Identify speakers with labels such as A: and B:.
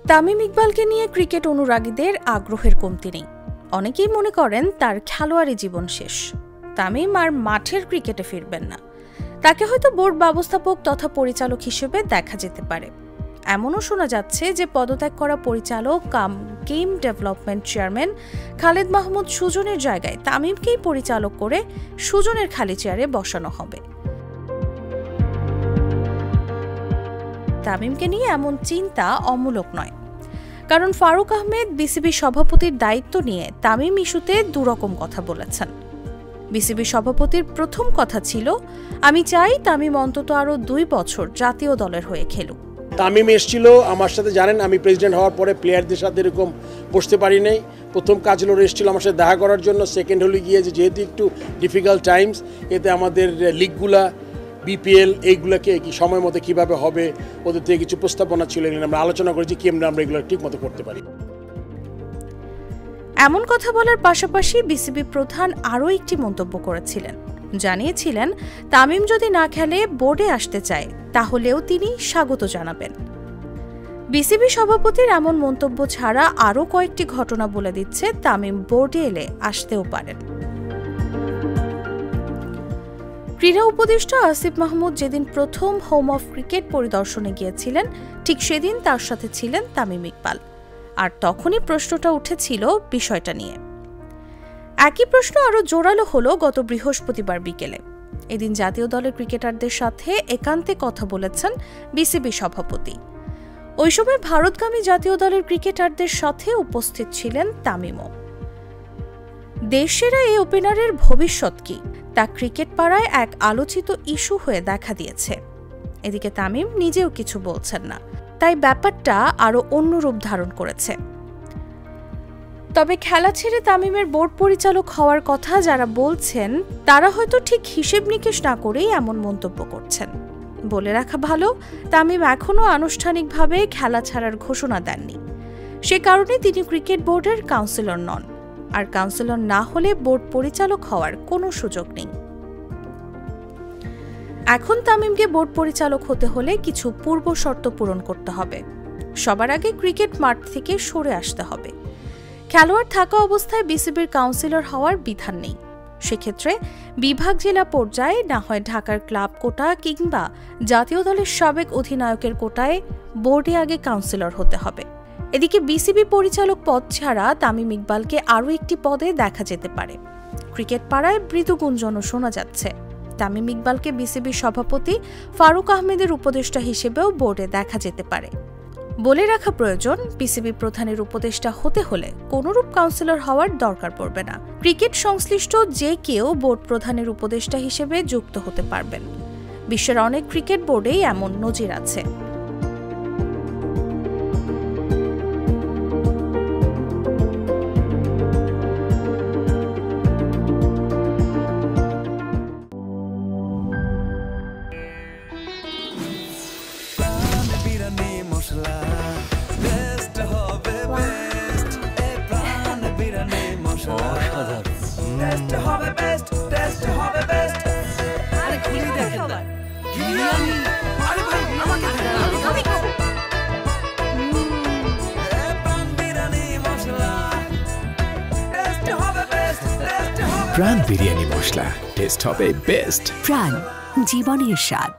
A: তামিম ইকবালকে নিয়ে ক্রিকেট অনুরাগীদের আগ্রহের কমতি নেই। অনেকেই মনে করেন তার খেলোয়াড়ি জীবন শেষ, তামিম আর মাঠের ক্রিকেটে ফিরবেন না। তাকে হয়তো বোর্ড ব্যবস্থাপক তথা পরিচালক হিসেবে দেখা যেতে পারে। এমনও শোনা যাচ্ছে যে পদত্যাগ করা পরিচালক cum game development chairman Khaled Mahmud সুজনের জায়গায় তামিমকেই পরিচালক করে সুজনের খালি চেয়ারে বসানো হবে। তামিমকে নিয়ে এমন চিন্তা অমূলক নয়, কারণ ফারুক আহমেদ বিসিবি সভাপতির দায়িত্ব নিয়ে তামিম ইস্যুতে দুরকম কথা বলেছেন। বিসিবি সভাপতির প্রথম কথা ছিল, আমি চাই তামিম অন্তত আরও 2 বছর জাতীয় দলের হয়ে খেলুক।
B: তামিম এসেছিল আমার সাথে, জানেন আমি প্রেসিডেন্ট হওয়ার পরে প্লেয়ারদের সাথে এরকম বসতে পারি নাই। প্রথম কাজ হলো এসেছিল আমার সাথে দেখা করার জন্য। সেকেন্ড হলে গিয়ে যেহেতু একটু ডিফিকাল্ট টাইমস, এতে আমাদের লিগগুলা বিপিএল এইগুলোকে কি সময় মতো কীভাবে হবে, ওদের থেকে কিছু প্রস্তাবনা ছিল, এগুলো আমরা আলোচনা করেছি কি আমরা এগুলো ঠিক মতো করতে পারি।
A: এমন কথা বলার পাশাপাশি বিসিবি প্রধান আরও একটি মন্তব্য করেছিলেন, জানিয়েছিলেন তামিম যদি না খেলে বোর্ডে আসতে চায় তাহলেও তিনি স্বাগত জানাবেন। বিসিবি সভাপতির এমন মন্তব্য ছাড়া আরও কয়েকটি ঘটনা বলে দিচ্ছে তামিম বোর্ডে এলে আসতেও পারেন। ক্রীড়া উপদেষ্টা আসিফ মাহমুদ যেদিন প্রথম হোম অফ ক্রিকেট পরিদর্শনে গিয়েছিলেন, ঠিক সেদিন তার সাথে ছিলেন তামিম ইকবাল। আর তখনই প্রশ্নটা উঠেছিল বিষয়টা নিয়ে। একই প্রশ্ন আরও জোরালো হলো গত বৃহস্পতিবার বিকেলে। এদিন জাতীয় দলের ক্রিকেটারদের সাথে একান্তে কথা বলেছেন বিসিবি সভাপতি। ওই সময় ভারতগামী জাতীয় দলের ক্রিকেটারদের সাথে উপস্থিত ছিলেন তামিমও। দেশসেরা এই ওপেনারের ভবিষ্যৎ কি, তা ক্রিকেট পাড়ায় এক আলোচিত ইস্যু হয়ে দেখা দিয়েছে। এদিকে তামিম নিজেও কিছু বলছেন না, তাই ব্যাপারটা আরও অন্য রূপ ধারণ করেছে। তবে খেলা ছেড়ে তামিমের বোর্ড পরিচালক হওয়ার কথা যারা বলছেন, তারা হয়তো ঠিক হিসেব নিকেশ না করেই এমন মন্তব্য করছেন। বলে রাখা ভালো, তামিম এখনও আনুষ্ঠানিকভাবে খেলা ছাড়ার ঘোষণা দেননি। সে কারণে তিনি ক্রিকেট বোর্ডের কাউন্সিলর নন, আর কাউন্সিলর না হলে বোর্ড পরিচালক হওয়ার কোনো সুযোগ নেই। এখন তামিমকে বোর্ড পরিচালক হতে হলে কিছু পূর্ব শর্ত পূরণ করতে হবে। সবার আগে ক্রিকেট মাঠ থেকে সরে আসতে হবে। খেলোয়াড় থাকা অবস্থায় বিসিবির কাউন্সিলর হওয়ার বিধান নেই। সেক্ষেত্রে বিভাগ জেলা পর্যায়ে না হয় ঢাকার ক্লাব কোটা কিংবা জাতীয় দলের সাবেক অধিনায়কের কোটায় বোর্ডে আগে কাউন্সিলর হতে হবে। এদিকে বিসিবি পরিচালক পদ ছাড়া তামিম ইকবালকে আরও একটি পদে দেখা যেতে পারে। ক্রিকেট পাড়ায় মৃদু গুঞ্জনও শোনা যাচ্ছে, তামিম ইকবালকে বিসিবি সভাপতি ফারুক আহমেদের উপদেষ্টা হিসেবেও বোর্ডে দেখা যেতে পারে। বলে রাখা প্রয়োজন, বিসিবি প্রধানের উপদেষ্টা হতে হলে কোনরূপ কাউন্সিলর হওয়ার দরকার পড়বে না। ক্রিকেট সংশ্লিষ্ট যে কেউ বোর্ড প্রধানের উপদেষ্টা হিসেবে যুক্ত হতে পারবেন। বিশ্বের অনেক ক্রিকেট বোর্ডেই এমন নজির আছে।
C: প্রাণ বিরিয়ানি মশলা, টেস্ট হবে বেস্ট।
D: প্রাণ, জীবনের স্বাদ।